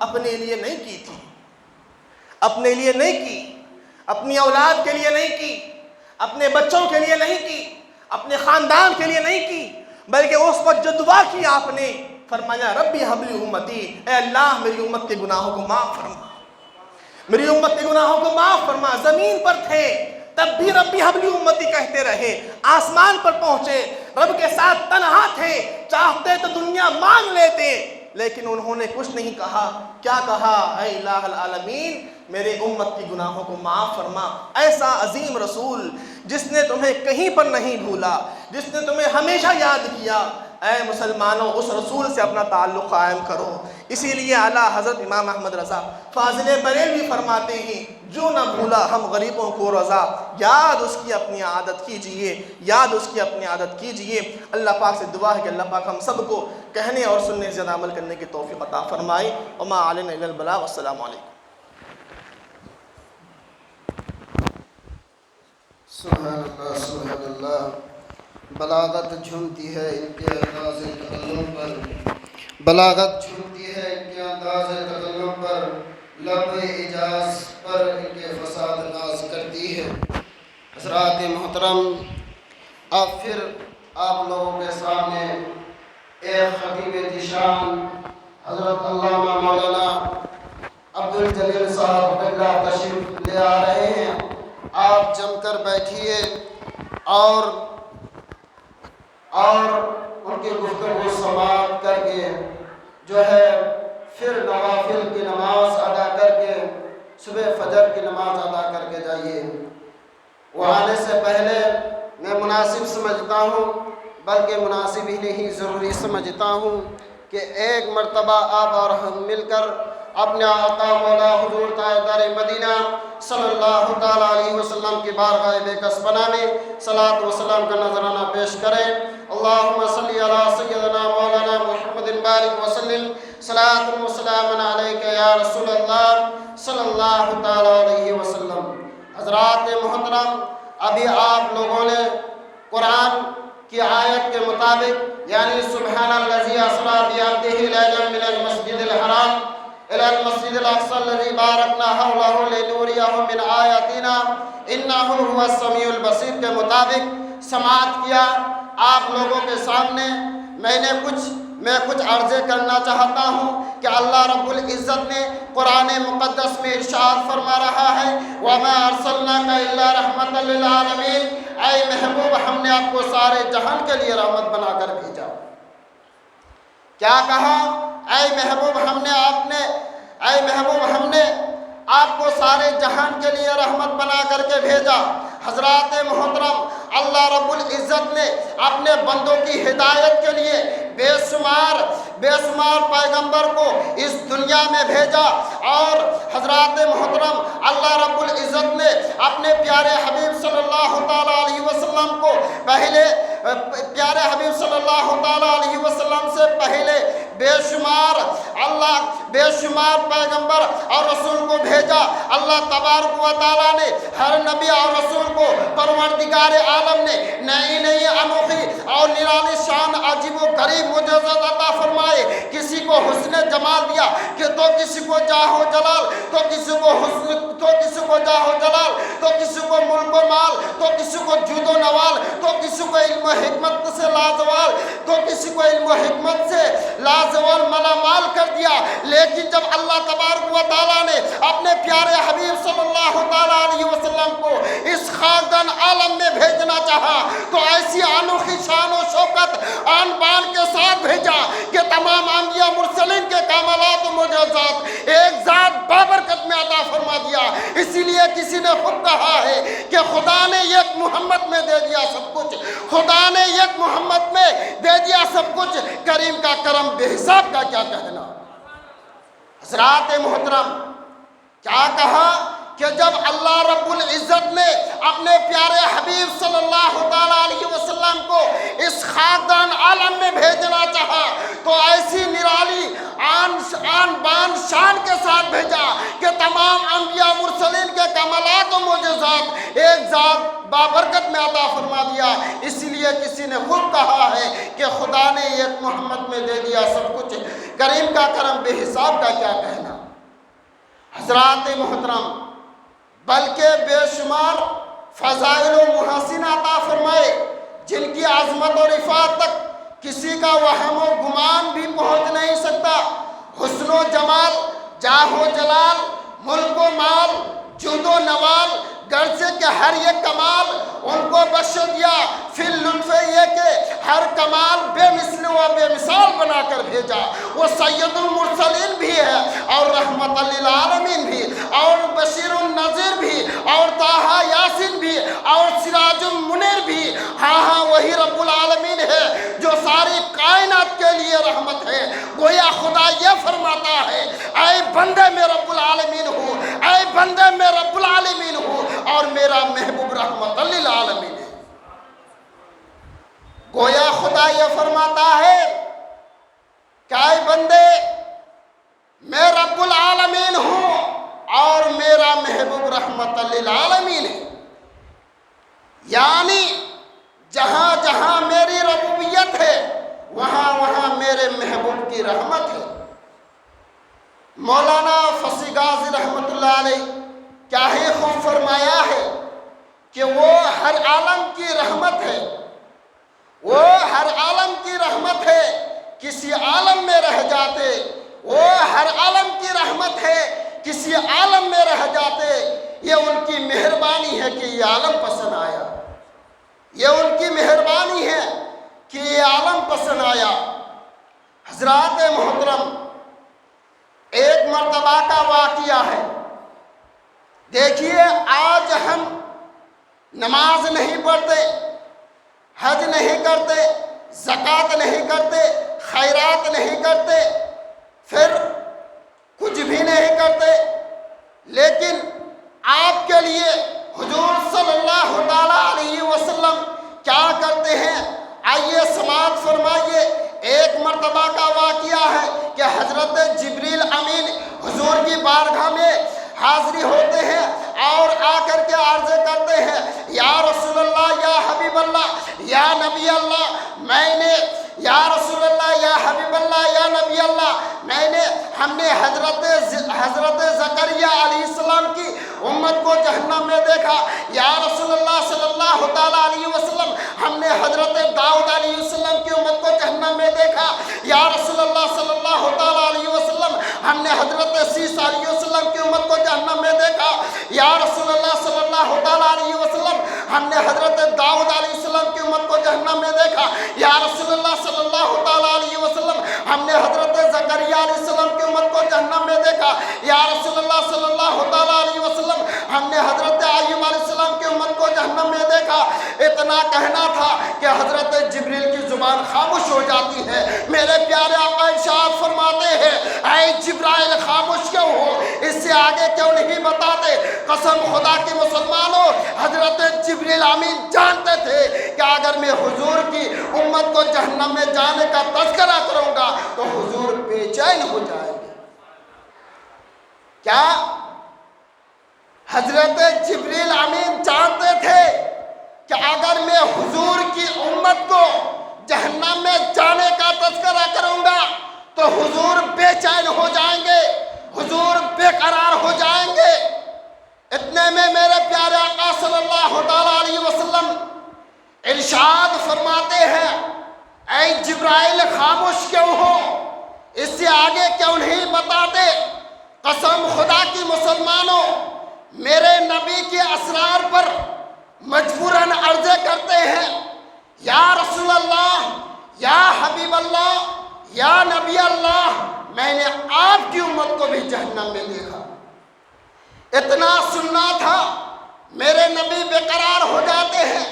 اپنے لیے نہیں کی تھی، اپنے لیے نہیں کی، اپنی اولاد کے لیے نہیں کی، اپنے بچوں کے لیے نہیں کی، اپنے خاندان کے لیے نہیں کی، بلکہ اس وقت جو دعا کی آپ نے فرمایا ربی حب لی امتی، اے اللہ میری امت کے گناہوں کو معاف فرما، میری امت کے گناہوں کو معاف فرما۔ زمین پر تھے تب بھی ربی حب لی امتی کہتے رہے، آسمان پر پہنچے رب کے ساتھ تنہا تھے، چاہتے تو دنیا مانگ لیتے، لیکن انہوں نے کچھ نہیں کہا۔ کیا کہا؟ اے الہ العالمین میرے امت کی گناہوں کو معاف فرما۔ ایسا عظیم رسول جس نے تمہیں کہیں پر نہیں بھولا، جس نے تمہیں ہمیشہ یاد کیا، اے مسلمانوں اس رسول سے اپنا تعلق قائم کرو۔ اسی لیے اعلیٰ حضرت امام احمد رضا فاضل بریلوی فرماتے ہیں جو نہ بھولا ہم غریبوں کو رضا، یاد اس کی اپنی عادت کیجئے، یاد اس کی اپنی عادت کیجئے۔ اللہ پاک سے دعا ہے کہ اللہ پاک ہم سب کو کہنے اور سننے سے زیادہ عمل کرنے کی توفیق عطا فرمائے۔ وما علینا الا البلاغ۔ والسلام علیکم۔ سبحان اللہ سبحان اللہ۔ بلاغت جھومتی ہے ان کے انداز تکلم پر، بلاغت جھومتی ہے ان کے انداز تکلم پر، لب اجاز پر ان کے فساد ناز کرتی ہے۔ حضرات محترم، اب پھر آپ لوگوں کے سامنے ایک خطیب ذیشان حضرت علامہ مولانا عبدالجلیل صاحب قبلہ تشریف لے آ رہے ہیں۔ آپ جم کر بیٹھیے اور ان کی گفتگو سماعت کر کے جو ہے پھر نوافل کی نماز ادا کر کے صبح فجر کی نماز ادا کر کے جائیے۔ وہ آنے سے پہلے میں مناسب سمجھتا ہوں، بلکہ مناسب ہی نہیں ضروری سمجھتا ہوں کہ ایک مرتبہ آپ اور ہم مل کر اپنے آقا مولا حضور تاجدار مدینہ صلی اللہ تعالیٰ علیہ وسلم کی بارگاہ بے کس پناہ میں صلاۃ و سلام کا نذرانہ پیش کریں۔ اللہم صلی علی سیدنا مولانا محمد بارک وسلم، صلاۃ و سلام علیک یا رسول اللہ صلی اللہ تعالیٰ علیہ وسلم۔ حضرات محترم، ابھی آپ لوگوں نے قرآن کی آیت کے مطابق یعنی سبحان الذی اسریٰ بعبدہ لیلا من المسجد الحرام الی المسجد الاقصی الذی بارکنا حولہ لنریہ من آیاتنا انہ هو السمیع البصیر کے مطابق سماعت کیا۔ آپ لوگوں کے سامنے میں کچھ عرضیں کرنا چاہتا ہوں کہ اللہ رب العزت نے قرآن مقدس میں ارشاد فرما رہا ہے وَمَا أَرْسَلْنَاكَ إِلَّا رَحْمَةً لِلْعَالَمِينَ، اے محبوب ہم نے آپ کو سارے جہان کے لیے رحمت بنا کر بھیجا۔ کیا کہا؟ اے محبوب ہم نے آپ کو سارے جہان کے لیے رحمت بنا کر کے بھیجا۔ حضرات محترم، اللہ رب العزت نے اپنے بندوں کی ہدایت کے لیے بے شمار پیغمبر کو اس دنیا میں بھیجا، اور حضرات محترم اللہ رب العزت نے اپنے پیارے حبیب صلی اللہ تعالیٰ علیہ وسلم کو پہلے سے پہلے بے شمار پیغمبر اور رسول کو بھیجا۔ اللہ تبارک و تعالیٰ نے ہر نبی اور رسول کو پروردگار عالم نے نئی انوکھی اور نرالی شان عجیب و غریب معجزات عطا فرمائے۔ کسی کو حسن جمال دیا کہ تو کسی کو جاہ و جلال، تو کسی کو حسن، تو کسی کو جاہ و جلال، تو کسی کو ملک و مال، تو کسی کو جود و نوال، تو کسی کو علم و حکمت سے لازوال، تو کسی کو علم و حکمت سے لازوال ملامال کر دیا۔ لیکن جب اللہ تبارک و تعالیٰ نے اپنے پیارے حبیب صلی اللہ تعالیٰ علیہ وسلم کو اس خاکدان عالم میں بھیجنا چاہا تو ایسی انوکھی شان و شوکت آن بان کے ساتھ بھیجا کہ تمام انبیاء مرسلین کے کمالات و معجزات ایک ذات بابرکت میں عطا فرما دیا۔ اسی لیے کسی نے خود کہا ہے کہ خدا نے ایک محمد میں دے دیا سب کچھ، خدا نے ایک محمد میں دے دیا سب کچھ، کریم کا کرم بے حساب کا کیا کہنا۔ حضرات محترم، کیا کہا کہ جب اللہ رب العزت نے اپنے پیارے حبیب صلی اللہ تعالیٰ علیہ وسلم کو اس خاکدان عالم میں بھیجنا چاہا تو ایسی نرالی آن بان شان کے ساتھ بھیجا کہ تمام انبیاء مرسلین کے کمالات و معجزات ایک ذات بابرکت میں عطا فرما دیا۔ اسی لیے کسی نے خود کہا ہے کہ خدا نے ایک محمد میں دے دیا سب کچھ، کریم کا کرم بے حساب کا کیا کہنا۔ حضرات محترم، بلکہ بے شمار فضائل و محاسن عطا فرمائے جن کی عظمت اور رفعت تک کسی کا وہم و گمان بھی پہنچ نہیں سکتا۔ حسن و جمال، جاہ و جلال، ملک و مال، جود و نوال، گرچہ کہ ہر یہ کمال ان کو بخش دیا، فی لطف یہ کہ ہر کمال بے مثل و بے مثال بنا کر بھیجا۔ وہ سید المرسلین بھی ہے اور رحمت للعالمین بھی اور بشیر النذیر بھی اور طٰہٰ یاسین بھی اور سراج المنیر بھی۔ ہاں ہاں، وہی رب العالمین ہے جو ساری کائنات کے لیے رحمت ہے۔ گویا خدا یہ فرماتا ہے، اے بندے میں رب العالمین ہوں، اے بندے میں رب العالمین ہوں، اور میرا محبوب رحمت للعالمین ہے۔ گویا خدا یہ فرماتا ہے کہ اے بندے میں رب العالمین ہوں اور میرا محبوب رحمت للعالمین ہے، یعنی جہاں جہاں میری ربوبیت ہے وہاں وہاں میرے محبوب کی رحمت ہے۔ مولانا فصیح غازی رحمت اللہ علیہ کیا ہی خوب فرمایا ہے کہ وہ ہر عالم کی رحمت ہے، وہ ہر عالم کی رحمت ہے، کسی عالم میں رہ جاتے، وہ ہر عالم کی رحمت ہے، کسی عالم میں رہ جاتے۔ یہ ان کی مہربانی ہے کہ یہ عالم پسند آیا، یہ ان کی مہربانی ہے کہ یہ عالم پسند آیا۔ حضرات محترم، ایک مرتبہ کا واقعہ ہے۔ دیکھیے، آج ہم نماز نہیں پڑھتے، حج نہیں کرتے، زکوٰۃ نہیں کرتے، خیرات نہیں کرتے، پھر کچھ بھی نہیں کرتے، لیکن آپ کے لیے حضور صلی اللہ تعالیٰ علیہ وسلم کیا کرتے ہیں؟ آئیے سماعت فرمائیے۔ ایک مرتبہ کا واقعہ ہے کہ حضرت جبریل امین حضور کی بارگاہ میں حاضری ہوتے ہیں اور آ کر کے عرض کرتے ہیں، یا رسول اللہ، یا حبیب اللہ، یا نبی اللہ، یا رسول اللہ، یا حبیب اللہ، یا نبی اللہ، ہم نے حضرت زکریا علیہ السلام کی امت کو جہنم میں دیکھا۔ یا رسول اللہ صلی اللہ تعالیٰ علیہ وسلم، ہم نے حضرت داؤد علیہ السلام کی امت کو جہنم میں دیکھا۔ یا رسول اللہ صلی اللہ تعالیٰ علیہ وسلم، ہم نے حضرت سیس علیہ السلام کی امت کو جہنم میں دیکھا۔ یا رسول اللہ صلی اللہ تعالیٰ علیہ وسلم، ہم نے حضرت داؤد علیہ السلام کی امت کو جہنم میں دیکھا۔ یا رسول اللہ صلی اللہ تعالیٰ علیہ وسلم، ہم نے حضرت زکریا علیہ السلام کی امت کو جہنم میں دیکھا۔ یا رسول اللہ صلی اللہ تعالیٰ علیہ وسلم، ہم نے حضرت ایوب علیہ السلام کی امت کو جہنم میں دیکھا۔ اتنا کہنا تھا کہ حضرت جبریل کی زبان خاموش ہو جاتی ہے۔ میرے پیارے آقا ارشاد فرماتے ہیں، اے جبرائیل خاموش کیوں ہو؟ اس سے آگے کیوں نہیں بتاتے؟ قسم خدا کی مسلمانوں، حضرت جبریل امین جانتے تھے کہ اگر میں حضور کی امت کو جہنم میں جانے کا تذکرہ کروں گا تو حضور بے چین ہو جائیں گے۔ کیا حضرت جبریل امین جانتے تھے کہ اگر میں حضور کی امت کو جہنم میں جانے کا تذکرہ کروں گا تو حضور بے چین ہو جائیں گے، حضور بے قرار ہو جائیں گے؟ اتنے میں میرے پیارے آقا صلی اللہ تعالیٰ علیہ وسلم ارشاد فرماتے ہیں، اے جبرائیل خاموش کیوں ہو؟ اس سے آگے کیوں نہیں بتاتے؟ قسم خدا کی مسلمانوں، میرے نبی کے اسرار پر مجبوراً عرضے کرتے ہیں، یا رسول اللہ، یا حبیب اللہ، یا نبی اللہ، میں نے آپ کی امت کو بھی جہنم میں دیکھا۔ اتنا سننا تھا، میرے نبی بے قرار ہو جاتے ہیں،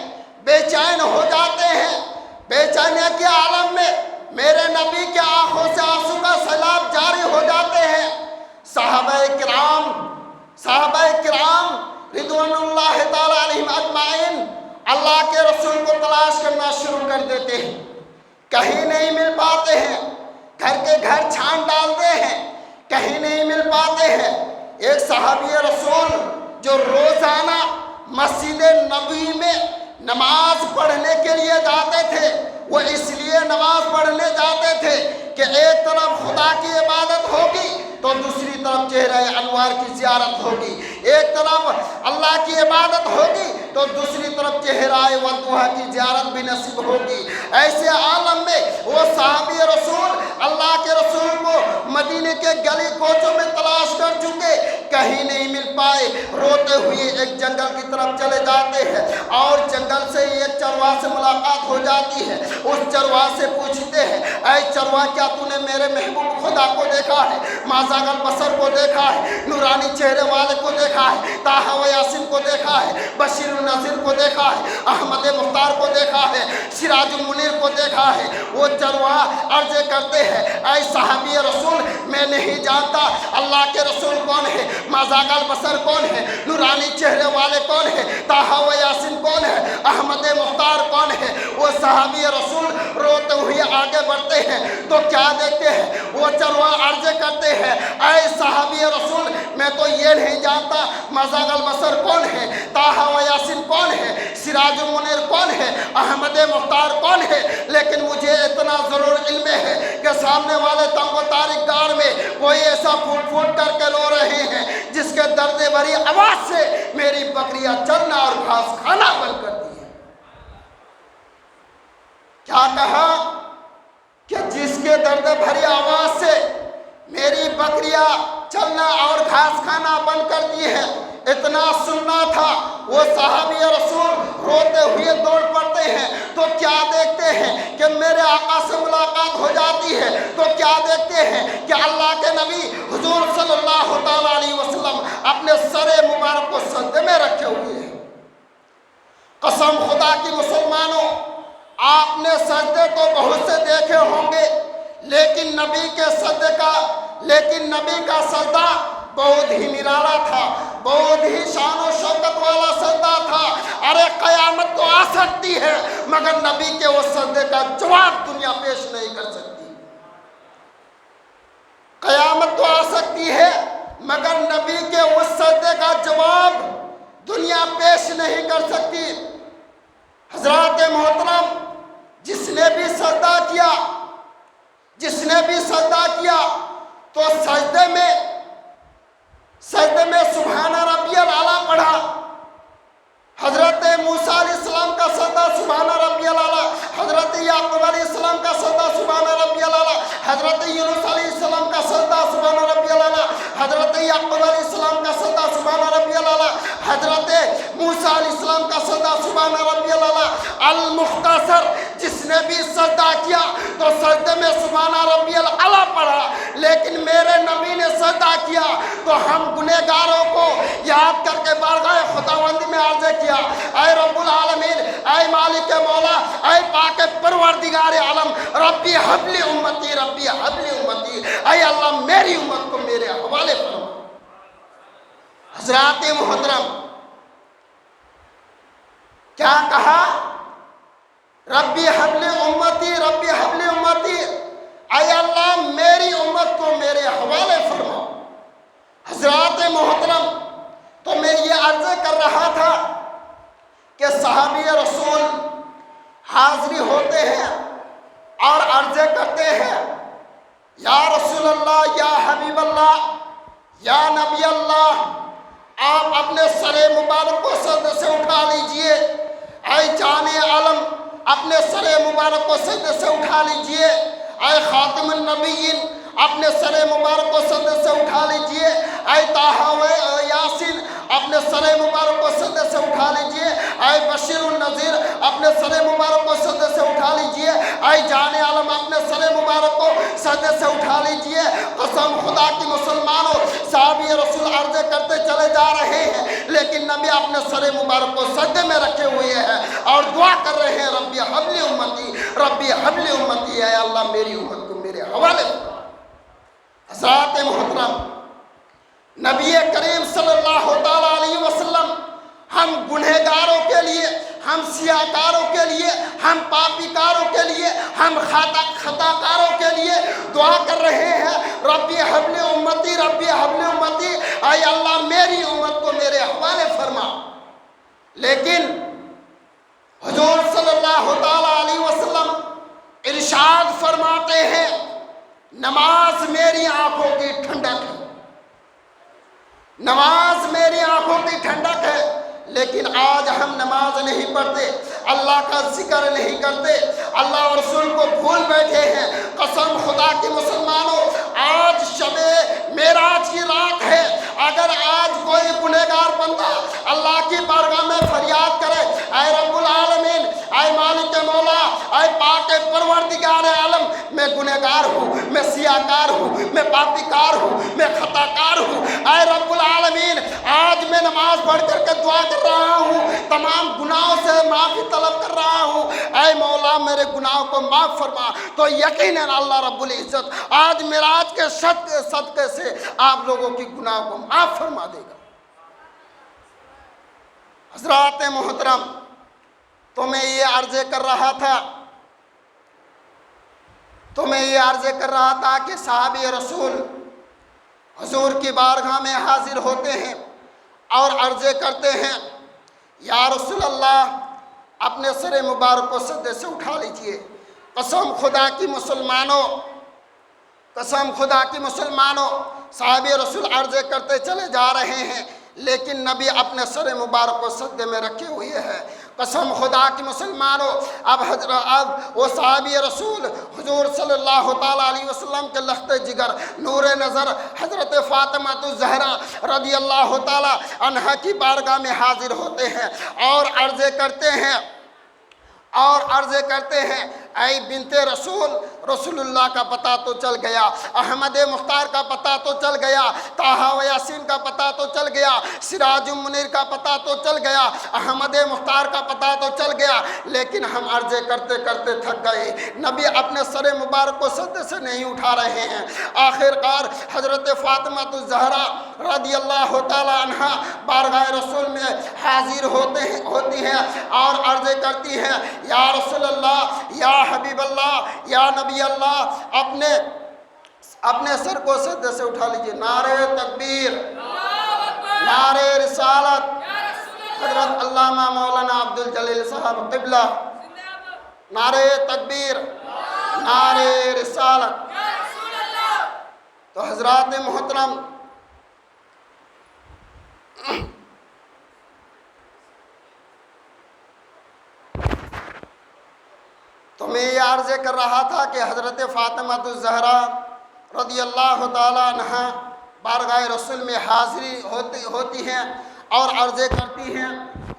بے چین ہو جاتے ہیں۔ بے چینی کے عالم میں میرے نبی کے آنکھوں سے آنسو کا سیلاب جاری ہو جاتے ہیں۔ صحابہ کرام رضوان اللہ تعالیٰ علیہم اجمعین اللہ کے رسول کو تلاش کرنا شروع کر دیتے ہیں، کہیں نہیں مل پاتے ہیں، گھر کے گھر چھان ڈالتے ہیں، کہیں نہیں مل پاتے ہیں۔ ایک صحابی رسول جو روزانہ مسجد نبوی میں نماز پڑھنے کے لیے جاتے تھے، وہ اس لیے نماز پڑھنے جاتے تھے کہ ایک طرف خدا کی عبادت ہوگی تو دوسری طرف چہرہ انوار کی زیارت ہوگی. ایک طرف اللہ کی عبادت ہوگی تو دوسری طرف چہرہ ودوحہ کی زیارت بھی نصیب ہوگی. ایسے عالم میں وہ صحابی رسول اللہ کے رسول کو مدینے کے گلی کوچوں میں تلاش کر چکے, کہیں نہیں مل پائے. روتے ہوئے ایک جنگل کی طرف چلے جاتے ہیں اور جنگل سے ایک چرواہ سے ملاقات ہو جاتی ہے. اس چرواہ سے پوچھتے ہیں, اے چرواہ کیا تو نے میرے محبوب خدا کو دیکھا ہے, ما زاغ البصر کو دیکھا ہے, نورانی چہرے والے کو دیکھا ہے, طٰہٰ و یاسین کو دیکھا ہے, بشیر النذیر کو دیکھا ہے, احمد مختار کو دیکھا ہے, سراج المنیر کو دیکھا ہے. وہ چرواہ عرض کرتے ہیں, اے صحابی رسول میں نہیں جانتا اللہ کے رسول کون ہے, ما زاغ البصر کون ہے, نورانی چہرے والے کون ہے, طٰہٰ و یاسین کون ہے, احمد مختار کون ہے. وہ صحابی رسول روتے ہوئے آگے بڑھتے ہیں تو کیا دیکھتے ہیں, وہ چرواہ عرض کرتے ہیں, اے صحابی رسول میں تو یہ نہیں جانتا ما زاغ البصر کون ہے, طٰہٰ و یاسین کون ہے, سراج المنیر کون ہے, احمد مختار کون ہے, لیکن مجھے اتنا ضرور علم ہے کہ سامنے والے تنگ و تاریک گار میں کوئی ایسا پھوٹ پھوٹ کر کے رو رہے ہیں جس کے درد بھری آواز سے میری بکریاں چرنا اور گھاس کھانا بند کرتی ہیں. کیا کہا کہ جس کے درد بھری آواز سے میری بکریاں چلنا اور گھاس کھانا بند کرتی ہیں, اتنا سننا تھا. وہ صحابی رسول روتے ہوئے دوڑ پڑتے ہیں تو کیا دیکھتے ہیں کہ میرے آقا سے ملاقات ہو جاتی ہے. تو کیا دیکھتے ہیں کہ اللہ کے نبی حضور صلی اللہ تعالیٰ علیہ وسلم اپنے سر مبارک کو سجدے میں رکھے ہوئے ہیں. قسم خدا کی مسلمانوں, آپ نے سجدے تو بہت سے دیکھے ہوں گے, لیکن نبی کا سجدہ بہت ہی نرالا تھا, بہت ہی شان و شوکت والا سجدہ تھا. ارے قیامت تو آ سکتی ہے مگر نبی کے وہ سجدے کا جواب دنیا پیش نہیں کر سکتی. قیامت تو آ سکتی ہے مگر نبی کے اس سجدے کا جواب دنیا پیش نہیں کر سکتی. حضرات محترم, جس نے بھی سجدہ کیا تو سجدے میں سبحان ربی الاعلیٰ پڑھا. حضرت موسیٰ علیہ السلام کا سجدہ سبحان ربی الاعلیٰ, حضرت یعقوب علیہ السلام کا سجدہ سبحان ربی الاعلیٰ, حضرت یونس علیہ السلام کا سجدہ سبحان ربی الاعلیٰ, حضرت یعقوب علیہ السلام کا سجدہ سبحان ربی الاعلیٰ, حضرت موسیٰ علیہ السلام کا سجدہ سبحان ربی الاعلیٰ. المختصر جس نے بھی سجدہ کیا تو سجدے میں سبحان ربی الاعلیٰ پڑھا, لیکن میرے نبی نے سجدہ کیا تو ہم گنہگاروں کو یاد کر کے بارگاہ خداوندی میں عرض کیا, اے رب العالمین, اے مالک مولا, اے پاک پروردگار عالم, ربی حبلی امتی, ربی حبلی امتی, اے اللہ میری امت کو میرے حوالے فرما. حضرات محترم, کیا کہا, ربی حبلی امتی, ربی حبلی امتی, اے اللہ میری امت کو میرے حوالے فرما. حضرات محترم, تو میں یہ عرض کر رہا تھا کہ صحابی رسول حاضری ہوتے ہیں اور عرض کرتے ہیں, یا رسول اللہ, یا حبیب اللہ, یا نبی اللہ, آپ اپنے سر مبارک کو سجدے سے اٹھا لیجئے. اے جان عالم, اپنے سر مبارک کو سجدے سے اٹھا لیجئے. اے خاتم النبیین, اپنے سر مبارک کو سجدے سے اٹھا لیجئے. اے طٰہٰ و یاسین, اپنے سر مبارک کو سجدے سے اٹھا لیجئے. اے بشیر النذیر, اپنے سر مبارک کو سجدے سے اٹھا لیجئے. اے جان عالم, اپنے سر مبارک کو سجدے سے اٹھا لیجئے. قسم خدا کی مسلمانوں, صحابی رسول عرض کرتے چلے جا رہے ہیں لیکن نبی اپنے سر مبارک کو سجدے میں رکھے ہوئے ہیں اور دعا کر رہے ہیں, ربی حبلی امتی, ربی حبلی امتی, اے اللہ میری امت کو میرے حوالے. حضرات محترم, نبی کریم صلی اللہ تعالیٰ علیہ وسلم ہم گنہگاروں کے لیے, ہم سیاہکاروں کے لیے, ہم پاپیکاروں کے لیے, ہم خطاکاروں کے لیے دعا کر رہے ہیں, ربی حبلی امتی, ربی حبلی امتی, اے اللہ میری امت کو میرے حوالے فرما. لیکن حضور صلی اللہ تعالیٰ علیہ وسلم ارشاد فرماتے ہیں, نماز میری آنکھوں کی ٹھنڈک ہے، نماز میری آنکھوں کی ٹھنڈک ہے، لیکن آج ہم نماز نہیں پڑھتے، اللہ کا ذکر نہیں کرتے، اللہ اور رسول کو بھول بیٹھے ہیں۔ قسم خدا کی مسلمانوں، آج شب معراج کی رات ہے، اگر آج کوئی گنہگار بندہ اللہ کی بارگاہ میں فریاد کرے، اے رب العالمین، اے مالک مولا، اے پاک پروردگار عالم، میں گنہگار ہوں، میں سیاہکار ہوں، میں پاپی کار ہوں، میں خطا کار ہوں، اے رب العالمین آج میں نماز پڑھ کر کے دعا کر رہا ہوں، تمام گناہوں سے معافی طلب کر رہا ہوں، اے مولا میرے گناہوں کو معاف فرما، تو یقیناً اللہ رب العزت آج معراج کے صدقے سے آپ لوگوں کی گناہوں کو معاف فرما دے گا۔ حضرات محترم، تو میں یہ عرض کر رہا تھا کہ صحابی رسول حضور کی بارگاہ میں حاضر ہوتے ہیں اور عرض کرتے ہیں، یا رسول اللہ اپنے سر مبارک کو سجدے سے اٹھا لیجئے۔ قسم خدا کی مسلمانوں، صحابی رسول عرض کرتے چلے جا رہے ہیں، لیکن نبی اپنے سر مبارک کو سجدے میں رکھے ہوئے ہیں۔ قسم خدا کی مسلمانوں، اب وہ صحابی رسول حضور صلی اللہ تعالیٰ علیہ وسلم کے لخت جگر نور نظر حضرت فاطمہ الزہرا رضی اللہ تعالیٰ عنہا کی بارگاہ میں حاضر ہوتے ہیں اور عرض کرتے ہیں، اے بنت رسول اللہ کا پتہ تو چل گیا، احمد مختار کا پتہ تو چل گیا، طٰہٰ و یاسین کا پتہ تو چل گیا، سراج منیر کا پتہ تو چل گیا، احمد مختار کا پتہ تو چل گیا، لیکن ہم عرض کرتے کرتے تھک گئے، نبی اپنے سر مبارک کو سجدے سے نہیں اٹھا رہے ہیں۔ آخرکار حضرت فاطمہ الزہرا رضی اللہ تعالیٰ عنہا بارگاہ رسول میں حاضر ہوتی ہیں اور عرض کرتی ہیں، یا رسول اللہ، یا حبیب اللہ، یا نبی اللہ، اپنے سر کو سجدے سے اٹھا لیجئے۔ نعرہ تکبیر، نعرہ رسالت، حضرت علامہ مولانا عبدالجلیل صاحب قبلہ، نعرہ تکبیر، نعرہ رسالت۔ تو حضرات محترم، تو میں یہ عرض کر رہا تھا کہ حضرت فاطمہ الزہرا رضی اللہ تعالیٰ عنہا بارگاہ رسول میں حاضری ہوتی ہیں اور عرض کرتی ہیں،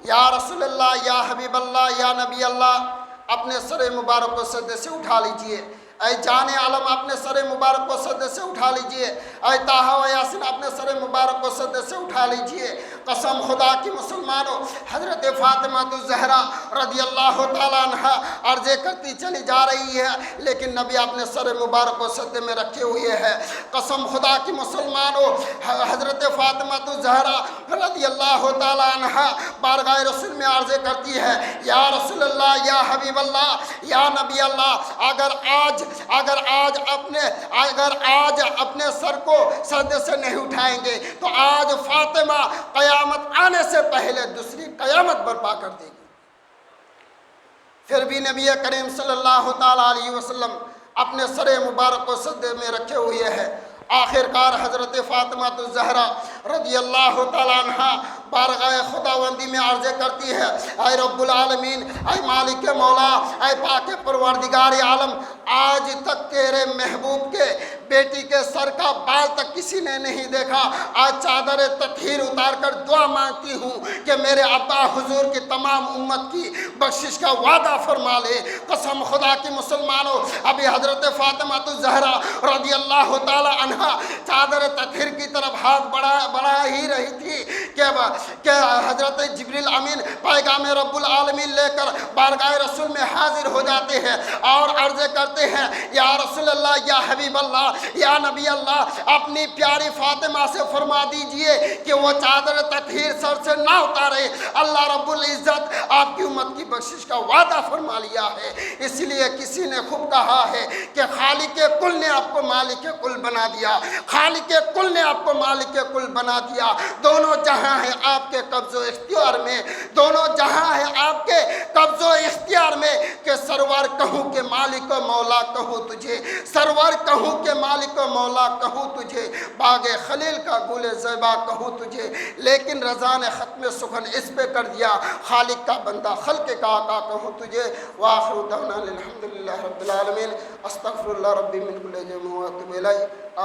یا رسول اللہ، یا حبیب اللہ، یا نبی اللہ، اپنے سر مبارک کو سجدے سے اٹھا لیجئے۔ اے جان عالم اپنے سر مبارک کو سجدے سے اٹھا لیجئے، اے طٰہٰ و یاسین اپنے سر مبارک کو سجدے سے اٹھا لیجئے۔ قسم خدا کی مسلمانوں، حضرت فاطمہ الزہرا رضی اللہ تعالیٰ عنہا عرض کرتی چلی جا رہی ہے، لیکن نبی اپنے سر مبارک کو سجدے میں رکھے ہوئے ہیں۔ قسم خدا کی مسلمانوں، حضرت فاطمہ الزہرا رضی اللہ تعالیٰ عنہا بارگاہ رسول میں عرض کرتی ہے، یا رسول اللہ، یا حبیب اللہ، یا نبی اللہ، اگر آج اپنے سر کو سجدے سے نہیں اٹھائیں گے تو آج فاطمہ قیامت آنے سے پہلے دوسری قیامت برپا کر دے گی۔ پھر بھی نبی کریم صلی اللہ تعالیٰ علیہ وسلم اپنے سر مبارک کو سجدے میں رکھے ہوئے ہیں۔ آخرکار حضرت فاطمہ الزہرا رضی اللہ تعالیٰ عنہا بارگاہ خداوندی میں عرض کرتی ہے، اے رب العالمین، اے مالک مولا، اے پاک پروردگار عالم، آج تک تیرے محبوب کے بیٹی کے سر کا بال تک کسی نے نہیں دیکھا، آج چادر تطہیر اتار کر دعا مانگتی ہوں کہ میرے ابا حضور کی تمام امت کی بخشش کا وعدہ فرما لے۔ قسم خدا کی مسلمانوں، ابھی حضرت فاطمہ الزہرا رضی اللہ تعالی عنہا چادر تطہیر کی طرف ہاتھ بڑھا ہی رہی تھی کہ حضرت جبریل امین پیغام رب العالمین لے کر بارگاہ رسول میں حاضر ہو جاتے ہیں اور عرض کرتے ہیں، یا رسول اللہ، یا حبیب اللہ، یا نبی اللہ، اپنی پیاری فاطمہ سے فرما دیجئے کہ وہ چادر تطہیر سر سے نہ اتارے، اللہ رب العزت آپ کی امت کی بخشش کا وعدہ فرما لیا ہے۔ اس لیے کسی نے خوب کہا ہے کہ خالق کل نے آپ کو مالک کل بنا دیا، خالق کل نے آپ کو مالک کل بنا بنا دیا. دونوں جہاں ہے آپ کے قبض و اختیار میں, دونوں جہاں ہے آپ کے قبض و اختیار میں. کہ سرور کہوں کہ مالک و مولا کہوں تجھے, سرور کہوں کہ مالک و مولا کہوں تجھے, باغ خلیل کا گل زیبا کہوں تجھے. لیکن رضا نے ختم سخن اس پہ کر دیا, خالق کا بندہ خلق کا آقا کہوں تجھے. وآخر دعوانا الحمدللہ رب العالمین. استغفر اللہ ربی من کل ذنب واتوب الیہ.